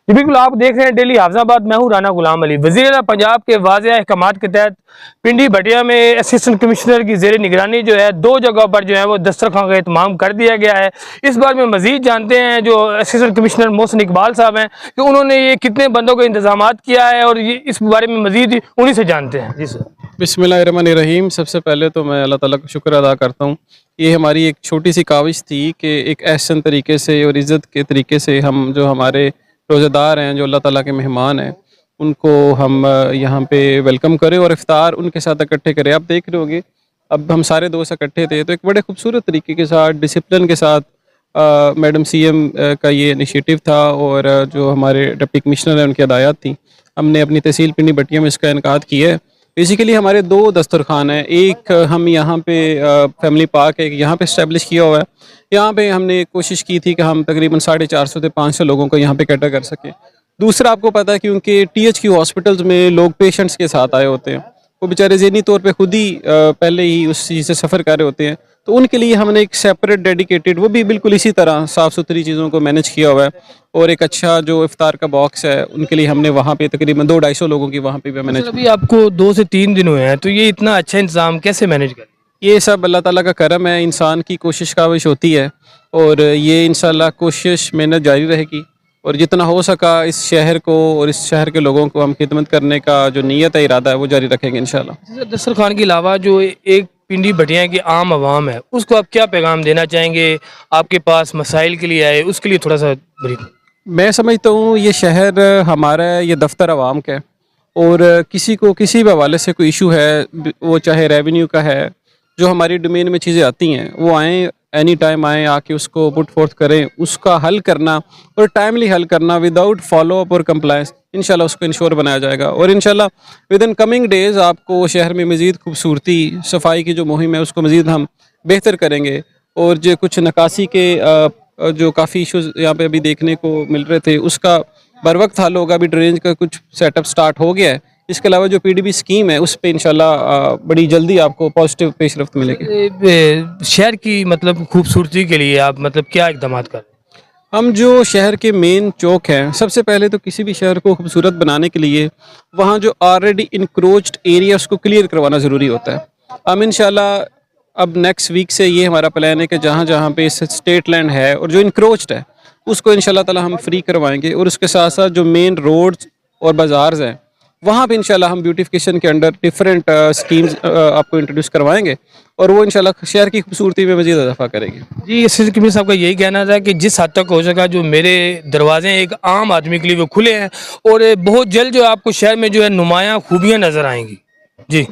جی بالکل، آپ دیکھ رہے ہیں ڈیلی حافظ آباد، میں ہوں رانا غلام علی۔ وزیر پنجاب کے واضح احکامات کے تحت پنڈی بٹیا میں اسسٹنٹ کمشنر کی زیر نگرانی جو ہے 2 جگہوں پر جو ہے وہ دسترخوان کا اہتمام کر دیا گیا ہے۔ اس بارے میں مزید جانتے ہیں جو اسسٹنٹ کمشنر محسن اقبال صاحب ہیں کہ انہوں نے یہ کتنے بندوں کا انتظامات کیا ہے، اور یہ اس بارے میں مزید انہی سے جانتے ہیں۔ جی سر۔ بسم اللہ الرحمن الرحیم۔ سب سے پہلے تو میں اللہ تعالیٰ کا شکر ادا کرتا ہوں۔ یہ ہماری ایک چھوٹی سی کاوش تھی کہ ایک احسن طریقے سے اور عزت کے طریقے سے ہم جو ہمارے روزہ دار ہیں، جو اللہ تعالیٰ کے مہمان ہیں، ان کو ہم یہاں پہ ویلکم کریں اور افطار ان کے ساتھ اکٹھے کریں۔ آپ دیکھ رہے ہوں گے اب ہم سارے دوست اکٹھے تھے تو ایک بڑے خوبصورت طریقے کے ساتھ ڈسپلن کے ساتھ میڈم سی ایم کا یہ انیشیٹو تھا، اور جو ہمارے ڈپٹی کمشنر ہیں ان کی ہدایات تھیں، ہم نے اپنی تحصیل پنڈی بٹیا میں اس کا انعقاد کیا ہے۔ بیسیکلی ہمارے 2 دسترخوان ہیں، ایک ہم یہاں پہ فیملی پارک ہے یہاں پہ اسٹیبلش کیا ہوا ہے۔ یہاں پہ ہم نے کوشش کی تھی کہ ہم تقریباً 450 سے 500 لوگوں کو یہاں پہ کیٹر کر سکیں۔ دوسرا آپ کو پتہ ہے کیونکہ THQ ہاسپٹلز میں لوگ پیشنٹس کے ساتھ آئے ہوتے ہیں، وہ بیچارے ذہنی طور پہ خود ہی پہلے ہی اس چیز سے سفر کر رہے ہوتے ہیں، تو ان کے لیے ہم نے ایک سیپریٹ ڈیڈیکیٹڈ وہ بھی بالکل اسی طرح صاف ستھری چیزوں کو مینیج کیا ہوا ہے، اور ایک اچھا جو افطار کا باکس ہے ان کے لیے ہم نے وہاں پہ تقریباً 200-250 لوگوں کی وہاں پہ بھی مینیج۔ ابھی آپ کو 2 سے 3 دن ہوئے ہیں تو یہ اتنا اچھا انتظام کیسے مینیج کریں؟ یہ سب اللہ تعالیٰ کا کرم ہے، انسان کی کوشش کاوش ہوتی ہے، اور یہ انشاءاللہ کوشش محنت جاری رہے گی، اور جتنا ہو سکا اس شہر کو اور اس شہر کے لوگوں کو ہم خدمت کرنے کا جو نیت ہے، ارادہ ہے، وہ جاری رکھیں گے انشاءاللہ۔ دسترخوان کے علاوہ جو ایک پنڈی بٹیا کی عام عوام ہے اس کو آپ کیا پیغام دینا چاہیں گے؟ آپ کے پاس مسائل کے لیے آئے، اس کے لیے تھوڑا سا بریف۔ میں سمجھتا ہوں یہ شہر ہمارا ہے، یہ دفتر عوام کا ہے، اور کسی کو کسی بھی حوالے سے کوئی ایشو ہے، وہ چاہے ریونیو کا ہے، جو ہماری ڈومین میں چیزیں آتی ہیں وہ آئیں، اینی ٹائم آئیں، آ کے اس کو پٹ فورتھ کریں، اس کا حل کرنا اور ٹائملی حل کرنا وداؤٹ فالو اپ اور کمپلائنس، انشاءاللہ اس کو انشور بنایا جائے گا، اور انشاءاللہ ود ان کمنگ ڈیز آپ کو شہر میں مزید خوبصورتی، صفائی کی جو مہم ہے اس کو مزید ہم بہتر کریں گے، اور جو کچھ نکاسی کے جو کافی ایشوز یہاں پہ ابھی دیکھنے کو مل رہے تھے اس کا بر وقت حل ہوگا۔ ابھی ڈرینج کا کچھ سیٹ اپ سٹارٹ ہو گیا ہے، اس کے علاوہ جو PDB اسکیم ہے اس پہ انشاءاللہ بڑی جلدی آپ کو پازیٹیو پیش رفت ملے گی۔ شہر کی مطلب خوبصورتی کے لیے آپ مطلب کیا اقدامات کر رہے ہیں؟ ہم جو شہر کے مین چوک ہیں، سب سے پہلے تو کسی بھی شہر کو خوبصورت بنانے کے لیے وہاں جو آلریڈی انکروچڈ ایریا اس کو کلیئر کروانا ضروری ہوتا ہے۔ ہم انشاءاللہ اب نیکسٹ ویک سے یہ ہمارا پلان ہے کہ جہاں جہاں پہ اسٹیٹ لینڈ ہے اور جو انکروچڈ ہے اس کو انشاءاللہ تعالی ہم فری کروائیں گے، اور اس کے ساتھ ساتھ جو مین روڈز اور بازارز ہیں وہاں پہ انشاءاللہ ہم بیوٹیفیکیشن کے انڈر ڈفرینٹ اسکیمز آپ کو انٹروڈیوس کروائیں گے، اور وہ انشاءاللہ شہر کی خوبصورتی میں مزید اضافہ کرے گی۔ جی اسسٹنٹ کمشنر صاحب کا یہی کہنا تھا کہ جس حد تک ہو سکا جو میرے دروازے ایک عام آدمی کے لیے وہ کھلے ہیں، اور بہت جلد جو آپ کو شہر میں جو ہے نمایاں خوبیاں نظر آئیں گی۔ جی